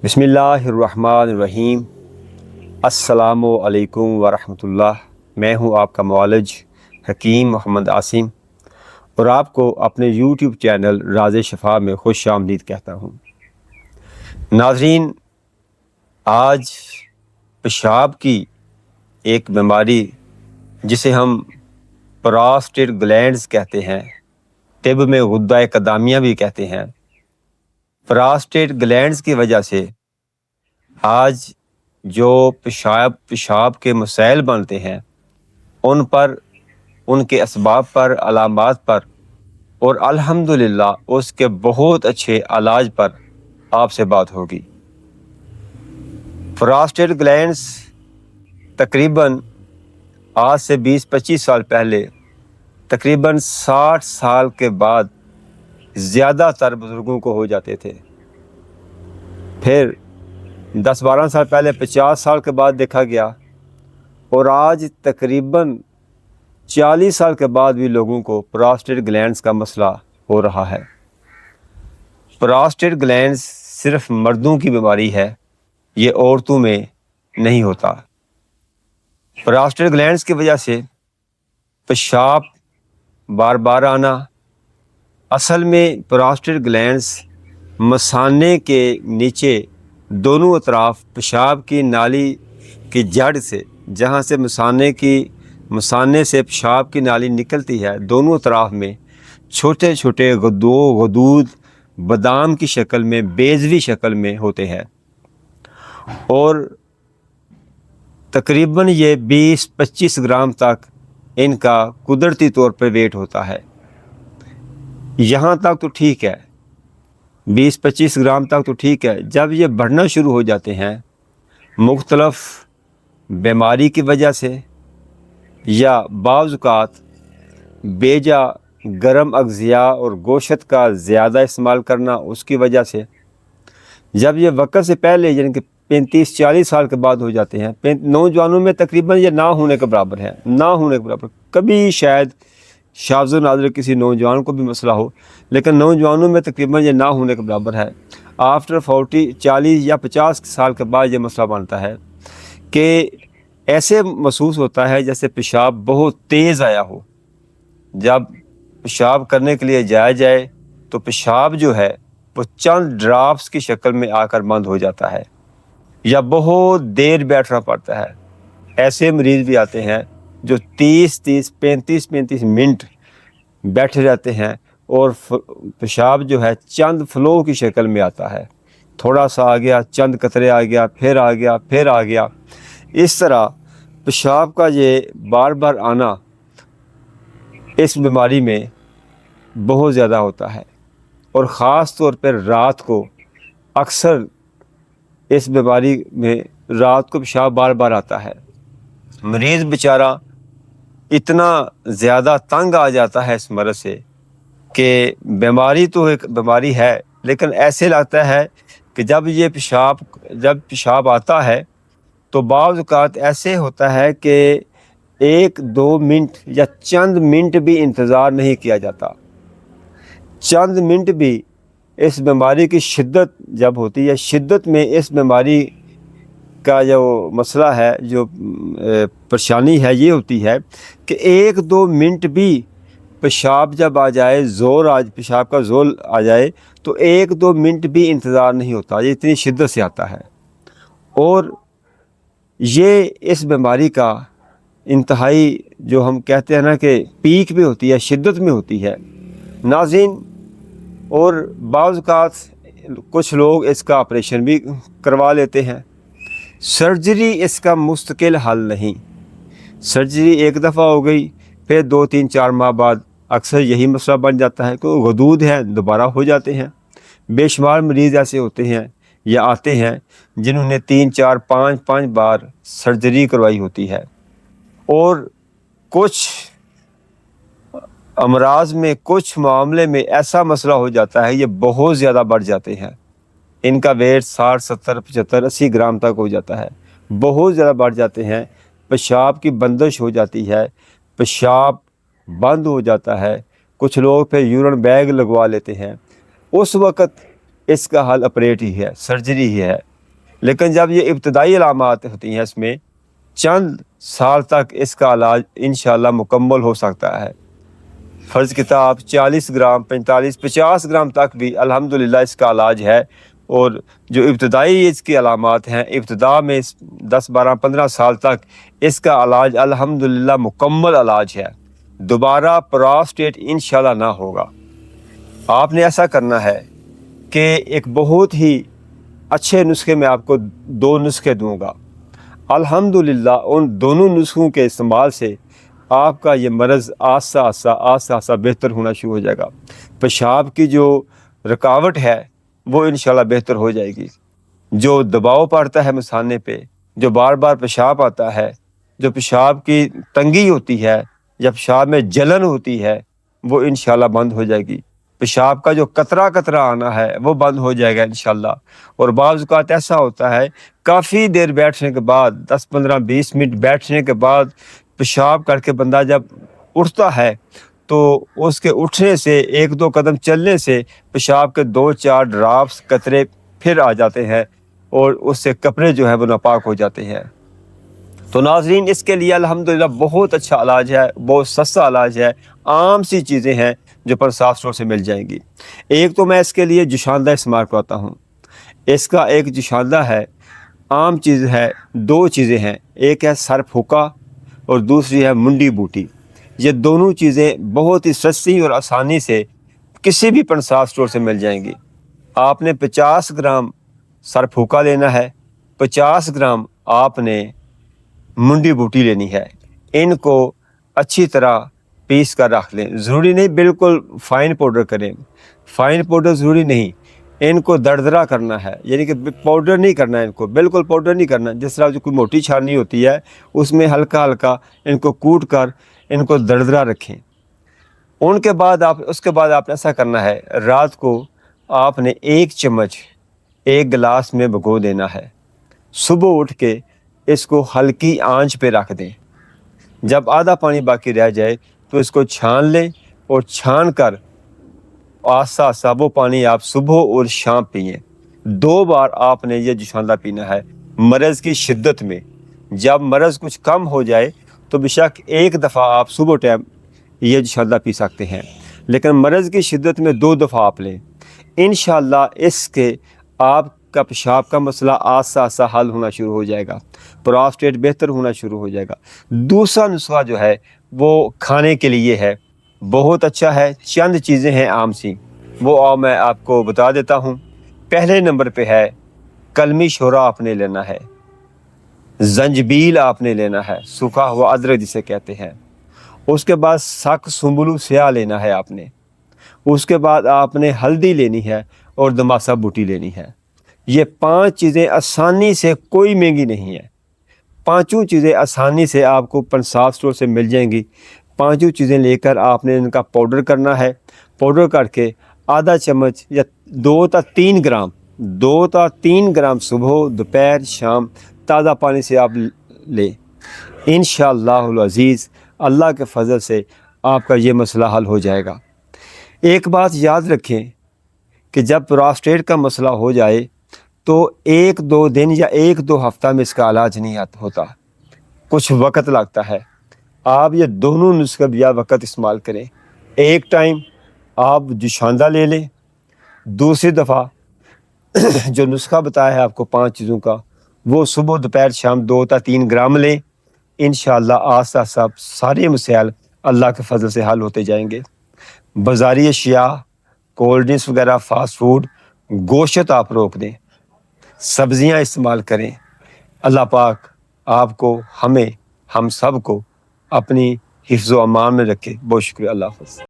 بسم اللہ الرحمن الرحیم۔ السلام علیکم ورحمۃ اللہ۔ میں ہوں آپ کا معالج حکیم محمد عاصم اور آپ کو اپنے یوٹیوب چینل راز شفا میں خوش آمدید کہتا ہوں۔ ناظرین، آج پیشاب کی ایک بیماری جسے ہم پراسٹیٹ گلینڈز کہتے ہیں، طب میں غدہ قدامیہ بھی کہتے ہیں، پراسٹیٹ گلینڈز کی وجہ سے آج جو پیشاب کے مسائل بنتے ہیں ان پر، ان کے اسباب پر، علامات پر اور الحمدللہ اس کے بہت اچھے علاج پر آپ سے بات ہوگی۔ پراسٹیٹ گلینڈز تقریباً آج سے 20-25 سال پہلے تقریباً 60 سال کے بعد زیادہ تر بزرگوں کو ہو جاتے تھے، پھر 10-12 سال پہلے 50 سال کے بعد دیکھا گیا، اور آج تقریباً 40 سال کے بعد بھی لوگوں کو پراسٹیٹ گلینڈز کا مسئلہ ہو رہا ہے۔ پراسٹیٹ گلینڈز صرف مردوں کی بیماری ہے، یہ عورتوں میں نہیں ہوتا۔ پراسٹیٹ گلینڈز کی وجہ سے پیشاب بار بار آنا، اصل میں پراسٹیٹ گلینڈز مثانے کے نیچے دونوں اطراف پیشاب کی نالی کی جڑ سے، جہاں سے مثانے سے پیشاب کی نالی نکلتی ہے، دونوں اطراف میں چھوٹے چھوٹے غدود بادام کی شکل میں، بیضوی شکل میں ہوتے ہیں، اور تقریباً یہ 20-25 گرام تک ان کا قدرتی طور پہ ویٹ ہوتا ہے۔ یہاں تک تو ٹھیک ہے، 20-25 گرام تک تو ٹھیک ہے۔ جب یہ بڑھنا شروع ہو جاتے ہیں مختلف بیماری کی وجہ سے یا بعض اوقات بیجا گرم اغذیاء اور گوشت کا زیادہ استعمال کرنا، اس کی وجہ سے جب یہ وقت سے پہلے یعنی کہ 35-40 سال کے بعد ہو جاتے ہیں، نوجوانوں میں تقریباً یہ نہ ہونے کے برابر ہے، نہ ہونے کے برابر۔ کبھی شاید شاذ و نادر کسی نوجوان کو بھی مسئلہ ہو، لیکن نوجوانوں میں تقریباً یہ نہ ہونے کے برابر ہے۔ آفٹر 40 یا 50 سال کے بعد یہ مسئلہ بنتا ہے کہ ایسے محسوس ہوتا ہے جیسے پیشاب بہت تیز آیا ہو۔ جب پیشاب کرنے کے لیے جایا جائے تو پیشاب جو ہے وہ چند ڈراپس کی شکل میں آ کر بند ہو جاتا ہے، یا بہت دیر بیٹھنا پڑتا ہے۔ ایسے مریض بھی آتے ہیں جو 35 منٹ بیٹھے رہتے ہیں اور پیشاب جو ہے چند فلو کی شکل میں آتا ہے، تھوڑا سا آ گیا، چند قطرے آ گیا، پھر آ گیا، پھر آ گیا۔ اس طرح پیشاب کا یہ بار بار آنا اس بیماری میں بہت زیادہ ہوتا ہے، اور خاص طور پر رات کو اکثر اس بیماری میں رات کو پیشاب بار بار آتا ہے۔ مریض بیچارہ اتنا زیادہ تنگ آ جاتا ہے اس مرض سے کہ بیماری تو ایک بیماری ہے، لیکن ایسے لگتا ہے کہ جب پیشاب آتا ہے تو بعض اوقات ایسے ہوتا ہے کہ 1-2 منٹ یا چند منٹ بھی انتظار نہیں کیا جاتا۔ چند منٹ بھی اس بیماری کی شدت جب ہوتی ہے، شدت میں اس بیماری کا جو مسئلہ ہے، جو پریشانی ہے، یہ ہوتی ہے کہ 1-2 منٹ بھی پیشاب جب آ جائے، پیشاب کا زور آ جائے تو 1-2 منٹ بھی انتظار نہیں ہوتا، یہ اتنی شدت سے آتا ہے۔ اور یہ اس بیماری کا انتہائی جو ہم کہتے ہیں نا کہ پیک میں ہوتی ہے، شدت میں ہوتی ہے ناظرین۔ اور بعض اوقات کچھ لوگ اس کا آپریشن بھی کروا لیتے ہیں۔ سرجری اس کا مستقل حل نہیں۔ سرجری ایک دفعہ ہو گئی، پھر 2-3-4 ماہ بعد اکثر یہی مسئلہ بن جاتا ہے کہ غدود ہیں دوبارہ ہو جاتے ہیں۔ بے شمار مریض ایسے ہوتے ہیں یا آتے ہیں جنہوں نے 3-4-5 بار سرجری کروائی ہوتی ہے، اور کچھ امراض میں، کچھ معاملے میں ایسا مسئلہ ہو جاتا ہے، یہ بہت زیادہ بڑھ جاتے ہیں، ان کا ویٹ 60-70-75-80 گرام تک ہو جاتا ہے، بہت زیادہ بڑھ جاتے ہیں۔ پیشاب کی بندش ہو جاتی ہے، پیشاب بند ہو جاتا ہے، کچھ لوگ پھر یورین بیگ لگوا لیتے ہیں۔ اس وقت اس کا حل آپریٹ ہی ہے، سرجری ہی ہے۔ لیکن جب یہ ابتدائی علامات ہوتی ہیں اس میں چند سال تک اس کا علاج انشاءاللہ مکمل ہو سکتا ہے۔ فرض کتاب 40 گرام 45 50 گرام تک بھی الحمدللہ اس کا علاج ہے، اور جو ابتدائی اس کی علامات ہیں ابتدا میں 10 12 15 سال تک اس کا علاج الحمدللہ مکمل علاج ہے، دوبارہ پراسٹیٹ انشاءاللہ نہ ہوگا۔ آپ نے ایسا کرنا ہے کہ ایک بہت ہی اچھے نسخے میں آپ کو 2 نسخے دوں گا، الحمدللہ ان دونوں نسخوں کے استعمال سے آپ کا یہ مرض آہستہ آہستہ بہتر ہونا شروع ہو جائے گا۔ پیشاب کی جو رکاوٹ ہے وہ انشاءاللہ بہتر ہو جائے گی، جو دباؤ پڑتا ہے مثانے پہ، جو بار بار پیشاب آتا ہے، جو پیشاب کی تنگی ہوتی ہے یا پیشاب میں جلن ہوتی ہے، وہ انشاءاللہ بند ہو جائے گی۔ پیشاب کا جو قطرہ قطرہ آنا ہے وہ بند ہو جائے گا انشاءاللہ۔ اور بعض اوقات ایسا ہوتا ہے کافی دیر بیٹھنے کے بعد 10 15 20 منٹ بیٹھنے کے بعد پیشاب کر کے بندہ جب اٹھتا ہے تو اس کے اٹھنے سے 1 2 قدم چلنے سے پیشاب کے 2 4 ڈراپس قطرے پھر آ جاتے ہیں، اور اس سے کپڑے جو ہیں وہ ناپاک ہو جاتے ہیں۔ تو ناظرین اس کے لیے الحمدللہ بہت اچھا علاج ہے، بہت سستا علاج ہے، عام سی چیزیں ہیں جو پرساف اسٹور سے مل جائیں گی۔ ایک تو میں اس کے لیے جوشاندہ استعمال کرتا ہوں، اس کا ایک جوشاندہ ہے، عام چیز ہے، 2 چیزیں ہیں، ایک ہے سر پھوکا اور دوسری ہے منڈی بوٹی۔ یہ دونوں چیزیں بہت ہی سستی اور آسانی سے کسی بھی پنصاف اسٹور سے مل جائیں گی۔ آپ نے 50 گرام سر پھوکا لینا ہے، 50 گرام آپ نے منڈی بوٹی لینی ہے، ان کو اچھی طرح پیس کر رکھ لیں، ضروری نہیں بالکل فائن پاؤڈر کریں، فائن پاؤڈر ضروری نہیں، ان کو دردرا کرنا ہے، یعنی کہ پاؤڈر نہیں کرنا ہے، ان کو بالکل پاؤڈر نہیں کرنا، جس طرح جو کوئی موٹی چھاننی ہوتی ہے اس میں ہلکا ہلکا ان کو کوٹ کر ان کو دردرا رکھیں۔ اس کے بعد آپ نے ایسا کرنا ہے، رات کو آپ نے 1 چمچ 1 گلاس میں بھگو دینا ہے، صبح اٹھ کے اس کو ہلکی آنچ پہ رکھ دیں، جب آدھا پانی باقی رہ جائے تو اس کو چھان لیں، اور چھان کر آہستہ آہستہ وہ پانی آپ صبح اور شام پئیں۔ 2 بار آپ نے یہ جوشاندہ پینا ہے مرض کی شدت میں۔ جب مرض کچھ کم ہو جائے تو بے شک 1 دفعہ آپ صبح ٹائم یہ جوشاندہ پی سکتے ہیں، لیکن مرض کی شدت میں 2 دفعہ آپ لیں، انشاءاللہ اس کے آپ کا پیشاب کا مسئلہ آہستہ آہستہ حل ہونا شروع ہو جائے گا، پراسٹیٹ بہتر ہونا شروع ہو جائے گا۔ دوسرا نسخہ جو ہے وہ کھانے کے لیے ہے، بہت اچھا ہے، چند چیزیں ہیں عام سی، وہ میں آپ کو بتا دیتا ہوں۔ پہلے نمبر پہ ہے کلمی شورا آپ نے لینا ہے، زنجبیل آپ نے لینا ہے، سوکھا ہوا ادرک جسے کہتے ہیں، اس کے بعد سک سنبلو سیاہ لینا ہے آپ نے، اس کے بعد آپ نے ہلدی لینی ہے اور دماسا بوٹی لینی ہے۔ یہ 5 چیزیں آسانی سے، کوئی مہنگی نہیں ہے، 5 چیزیں آسانی سے آپ کو پنصاف اسٹور سے مل جائیں گی۔ 5 چیزیں لے کر آپ نے ان کا پاؤڈر کرنا ہے، پاؤڈر کر کے آدھا چمچ یا 2 تا 3 گرام 2 تا 3 گرام صبح دوپہر شام تازہ پانی سے آپ لیں، انشاءاللہ العزیز اللہ کے فضل سے آپ کا یہ مسئلہ حل ہو جائے گا۔ ایک بات یاد رکھیں کہ جب پراسٹیٹ کا مسئلہ ہو جائے تو 1 2 دن یا 1 2 ہفتہ میں اس کا علاج نہیں ہوتا، کچھ وقت لگتا ہے۔ آپ یہ دونوں نسخے یا وقت استعمال کریں، ایک ٹائم آپ جوشاندہ لے لیں، دوسری دفعہ جو نسخہ بتایا ہے آپ کو 5 چیزوں کا، وہ صبح دوپہر شام 2 تا 3 گرام لیں، انشاءاللہ آہستہ آہستہ سارے مسائل اللہ کے فضل سے حل ہوتے جائیں گے۔ بازاری اشیاء، کولڈ ڈرنکس وغیرہ، فاسٹ فوڈ، گوشت آپ روک دیں، سبزیاں استعمال کریں۔ اللہ پاک آپ کو، ہمیں، ہم سب کو اپنی حفظ و امان میں رکھے۔ بہت شکریہ، اللہ حافظ۔